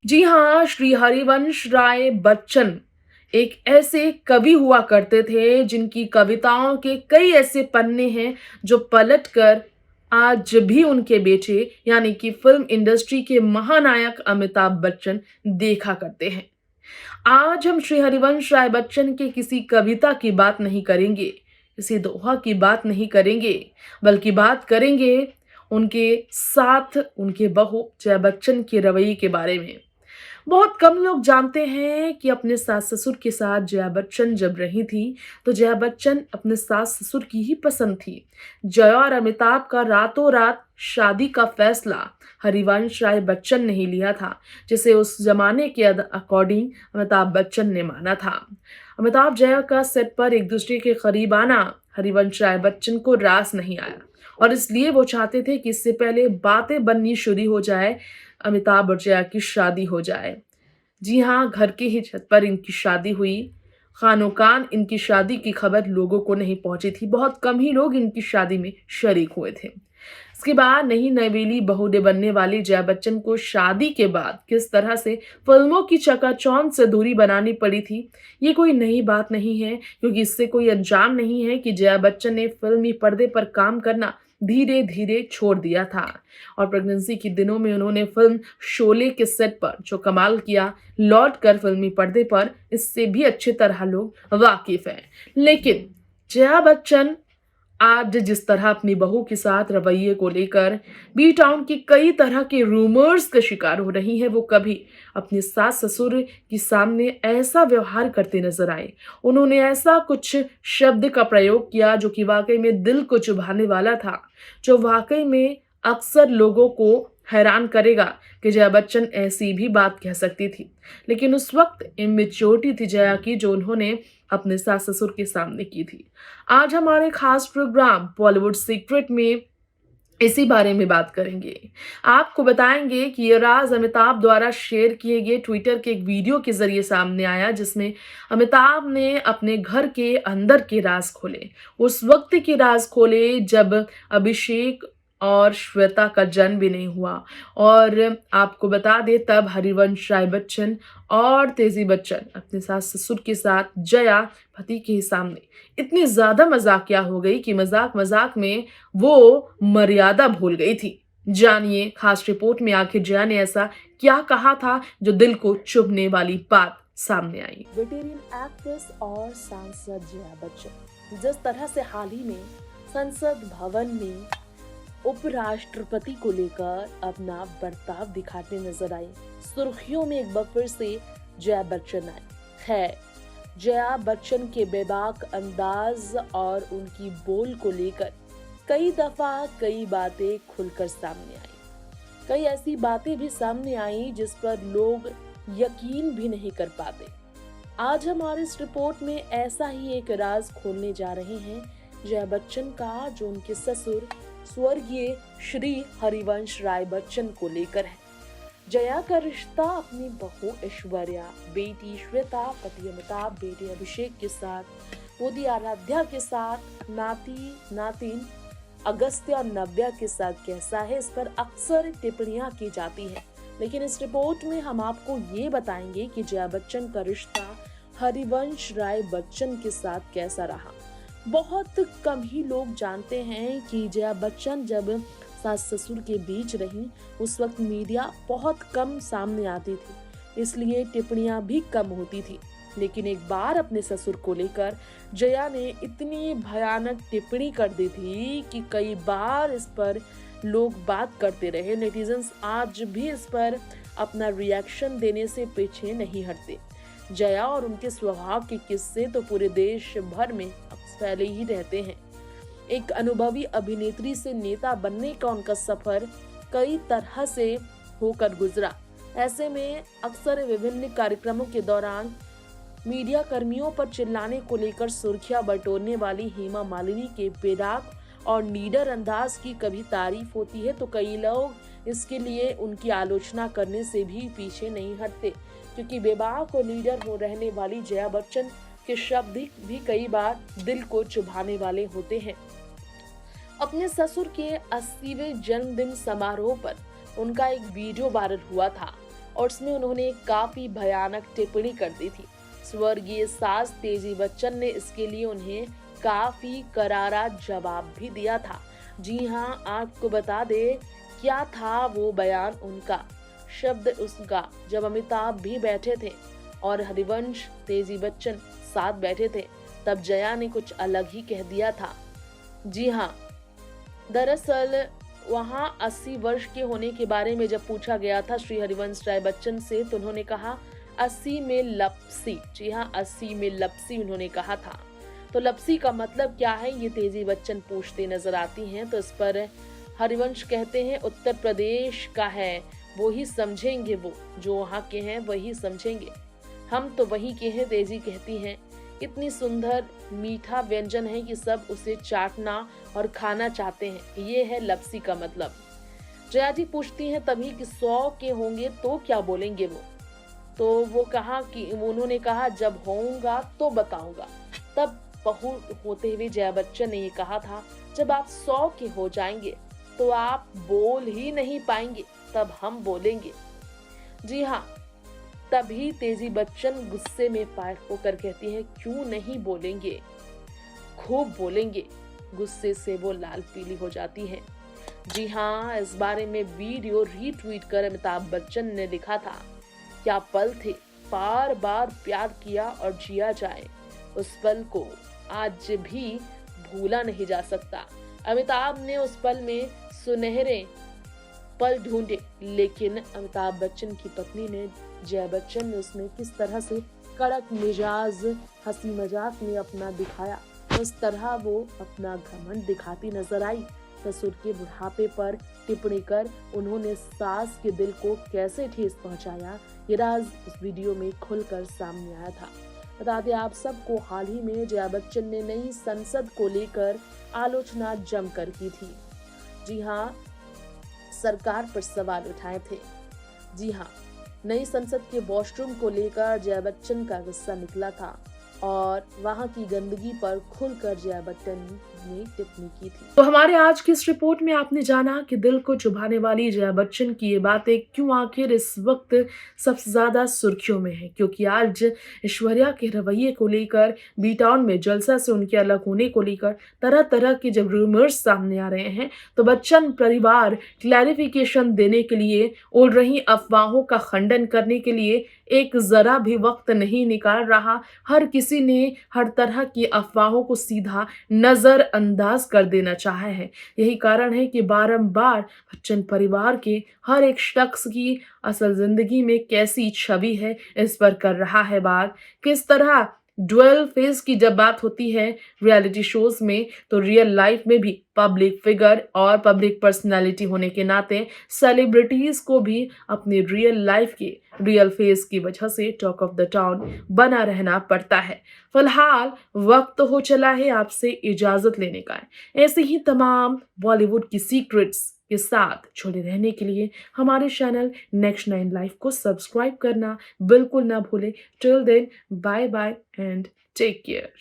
जी हाँ, श्री हरिवंश राय बच्चन एक ऐसे कवि हुआ करते थे जिनकी कविताओं के कई ऐसे पन्ने हैं जो पलटकर आज भी उनके बेटे यानी कि फिल्म इंडस्ट्री के महानायक अमिताभ बच्चन देखा करते हैं। आज हम श्री हरिवंश राय बच्चन के किसी कविता की बात नहीं करेंगे, किसी दोहा की बात नहीं करेंगे, बल्कि बात करेंगे उनके साथ उनके बहू जया बच्चन के रवैये के बारे में। बहुत कम लोग जानते हैं कि अपने सास-ससुर के साथ जया बच्चन जब रही थी, तो जया बच्चन अपने सास-ससुर की ही पसंद थी। जया और अमिताभ का रातों-रात शादी का फैसला हरिवंश राय बच्चन ने ही लिया था, जिसे उस जमाने के अकॉर्डिंग अमिताभ बच्चन ने माना था। अमिताभ जया का सेट पर एक दूसरे के करीब आना हरिवंश राय बच्चन को रास नहीं आया और इसलिए वो चाहते थे कि इससे पहले बातें बननी शुरू हो जाए, अमिताभ और जया की शादी हो जाए। जी हाँ, घर की ही छत पर इनकी शादी हुई। खानों-कान इनकी शादी की खबर लोगों को नहीं पहुंची थी। बहुत कम ही लोग इनकी शादी में शरीक हुए थे। इसके बाद नई नवेली बहू ने बनने वाली जया बच्चन को शादी के बाद किस तरह से फिल्मों की चकाचौंध से दूरी बनानी पड़ी थी, ये कोई नई बात नहीं है, क्योंकि इससे कोई अनजान नहीं है कि जया बच्चन ने फिल्मी पर्दे पर काम करना धीरे धीरे छोड़ दिया था और प्रेगनेंसी के दिनों में उन्होंने फिल्म शोले के सेट पर जो कमाल किया, लौट कर फिल्मी पर्दे पर इससे भी अच्छी तरह लोग वाकिफ हैं। लेकिन जया बच्चन आज जिस तरह अपनी बहू के साथ रवैये को लेकर बी टाउन की कई तरह के रूमर्स का शिकार हो रही है, वो कभी अपने सास ससुर के सामने ऐसा व्यवहार करते नजर आए। उन्होंने ऐसा कुछ शब्द का प्रयोग किया जो कि वाकई में दिल को चुभाने वाला था, जो वाकई में अक्सर लोगों को हैरान करेगा कि जया बच्चन ऐसी भी बात कह सकती थी। लेकिन उस वक्त इमेच्योरिटी थी जया की, जो उन्होंने अपने सास ससुर के सामने की थी। आज हमारे खास प्रोग्राम बॉलीवुड सीक्रेट में इसी बारे में बात करेंगे। आपको बताएंगे कि ये राज अमिताभ द्वारा शेयर किए गए ट्विटर के एक वीडियो के जरिए सामने आया, जिसमें अमिताभ ने अपने घर के अंदर के राज खोले। उस वक्त के राज खोले जब अभिषेक और श्वेता का जन्म भी नहीं हुआ। और आपको बता दें, तब हरिवंश राय बच्चन और तेजी बच्चन अपने सास ससुर के साथ जया पति के सामने इतनी ज्यादा मजाकिया हो गई कि मजाक मजाक में वो मर्यादा भूल गई थी। जानिए खास रिपोर्ट में आखिर जया ने ऐसा क्या कहा था जो दिल को चुभने वाली बात सामने आई। वेटेरियन एक्ट्रेस और सांसद जया बच्चन जिस तरह से हाल ही में संसद भवन में उपराष्ट्रपति को लेकर अपना बर्ताव दिखाते नजर आई, सुर्खियों में एक बार फिर से जया बच्चन आई है। जया बच्चन के बेबाक अंदाज और उनकी बोल को लेकर कई दफा कई बातें खुलकर सामने आई। कई ऐसी बातें भी सामने आई जिस पर लोग यकीन भी नहीं कर पाते। आज हमारे इस रिपोर्ट में ऐसा ही एक राज खोलने जा रहे हैं जया बच्चन का, जो उनके ससुर स्वर्गीय श्री हरिवंश राय बच्चन को लेकर है। जया का रिश्ता अपनी बहू ऐश्वर्या, बेटी श्वेता, पति अमिताभ, बेटे अभिषेक के साथ, पोती आराध्या के साथ, नाती नातिन अगस्त्या नव्या के साथ कैसा है, इस पर अक्सर टिप्पणियां की जाती है। लेकिन इस रिपोर्ट में हम आपको ये बताएंगे कि जया बच्चन का रिश्ता हरिवंश राय बच्चन के साथ कैसा रहा। बहुत कम ही लोग जानते हैं कि जया बच्चन जब सास ससुर के बीच रही, उस वक्त मीडिया बहुत कम सामने आती थी, इसलिए टिप्पणियां भी कम होती थी। लेकिन एक बार अपने ससुर को लेकर जया ने इतनी भयानक टिप्पणी कर दी थी कि कई बार इस पर लोग बात करते रहे। नेटिजन्स आज भी इस पर अपना रिएक्शन देने से पीछे नहीं हटते। जया और उनके स्वभाव के किस्से तो पूरे देश भर में फैले ही रहते हैं। एक अनुभवी अभिनेत्री से नेता बनने का उनका सफर कई तरह से होकर गुजरा। ऐसे में अक्सर विभिन्न कार्यक्रमों के दौरान मीडिया कर्मियों पर चिल्लाने को लेकर सुर्खियां बटोरने वाली हेमा मालिनी के बेदाग और नीडर अंदाज की कभी तारीफ होती है, तो कई लोग इसके लिए उनकी आलोचना करने से भी पीछे नहीं हटते, क्योंकि बेबाक और नीडर हो रहने वाली जया बच्चन के शब्द भी कई बार दिल को चुभाने वाले होते हैं। अपने ससुर के 80वें जन्मदिन समारोह पर उनका एक वीडियो वायरल हुआ था और उसमें उन्होंने काफ़ी भयानक टिप्पणी कर दी थी। स्वर्गीय सास तेजी बच्चन ने इसके लिए उन्हें काफ़ी करारा जवाब भी दिया था। जी हाँ, आपको बता दें क्या था वो बयान उनका, शब्द उसका, जब अमिताभ भी बैठे थे और हरिवंश तेजी बच्चन साथ बैठे थे, तब जया ने कुछ अलग ही कह दिया था। जी हाँ, दरअसल वहां 80 वर्ष के होने के बारे में जब पूछा गया था श्री हरिवंश राय बच्चन से, तो उन्होंने कहा 80 में लपसी। जी हाँ, 80 में लपसी उन्होंने कहा था। तो लपसी का मतलब क्या है, ये तेजी बच्चन पूछते नजर आती हैं। तो इस पर हरिवंश कहते हैं उत्तर प्रदेश का है, वो ही समझेंगे, वो जो वहाँ के हैं वही समझेंगे, हम तो वही के हैं। तेजी कहती हैं इतनी सुंदर मीठा व्यंजन है कि सब उसे चाटना और खाना चाहते हैं, ये है लपसी का मतलब। जया जी पूछती हैं तभी कि 100 के होंगे तो क्या बोलेंगे वो, तो वो कहा कि उन्होंने कहा जब होऊंगा तो बताऊंगा। तब बहू होते हुए जया बच्चन ने ये कहा था जब आप 100 के हो जाएंगे तो आप बोल ही नहीं पाएंगे, तब हम बोलेंगे। जी हाँ, तभी तेजी बच्चन गुस्से में फायर होकर कहती है क्यों नहीं बोलेंगे, खूब बोलेंगे। गुस्से से वो लाल पीली हो जाती है। जी हाँ, इस बारे में वीडियो रीट्वीट कर अमिताभ बच्चन ने लिखा था क्या पल थे, बार बार प्यार किया और जिया जाए, उस पल को आज भी भूला नहीं जा सकता। अमिताभ ने उस पल में सुनहरे पल ढूंढे, लेकिन अमिताभ बच्चन की पत्नी ने, जया बच्चन ने उसमें किस तरह से कड़क मिजाज हंसी मजाक में अपना दिखाया, उस तरह वो अपना घमंड दिखाती नजर आई। ससुर के बुढ़ापे पर टिप्पणी कर उन्होंने सास के दिल को कैसे ठेस पहुंचाया, ये राज उस वीडियो में खुलकर सामने आया था। बता दें आप सबको, हाल ही में जया बच्चन ने नई संसद को लेकर आलोचना जमकर की थी। जी हाँ, सरकार पर सवाल उठाए थे। जी हाँ, नई संसद के वॉशरूम को लेकर जया बच्चन का गुस्सा निकला था और वहां की गंदगी पर खुलकर जया बच्चन ने टिप्पणी की थी। तो हमारे आज की इस रिपोर्ट में आपने जाना कि दिल को चुभाने वाली जया बच्चन की ये बातें क्यों आखिर इस वक्त सबसे ज्यादा सुर्खियों में है, क्योंकि आज ऐश्वर्या के रवैये को लेकर, बी टाउन में जलसा से उनके अलग होने को लेकर तरह तरह के जब रूमर्स सामने आ रहे हैं, तो बच्चन परिवार क्लैरिफिकेशन देने के लिए, उड़ रही अफवाहों का खंडन करने के लिए एक जरा भी वक्त नहीं निकाल रहा। हर किसी ने हर तरह की अफवाहों को सीधा नजरअंदाज कर देना चाहा है। यही कारण है कि बारंबार बच्चन परिवार के हर एक शख्स की असल जिंदगी में कैसी छवि है, इस पर कर रहा है बात। किस तरह डुअल फेस की जब बात होती है रियलिटी शोज में, तो रियल लाइफ में भी पब्लिक फिगर और पब्लिक पर्सनालिटी होने के नाते सेलिब्रिटीज को भी अपनी रियल लाइफ के रियल फेस की वजह से टॉक ऑफ द टाउन बना रहना पड़ता है। फिलहाल वक्त हो चला है आपसे इजाजत लेने का। ऐसे ही तमाम बॉलीवुड की सीक्रेट्स के साथ जुड़े रहने के लिए हमारे चैनल नेक्स्ट 9 लाइफ को सब्सक्राइब करना बिल्कुल ना भूलें। Till then, bye bye and take care.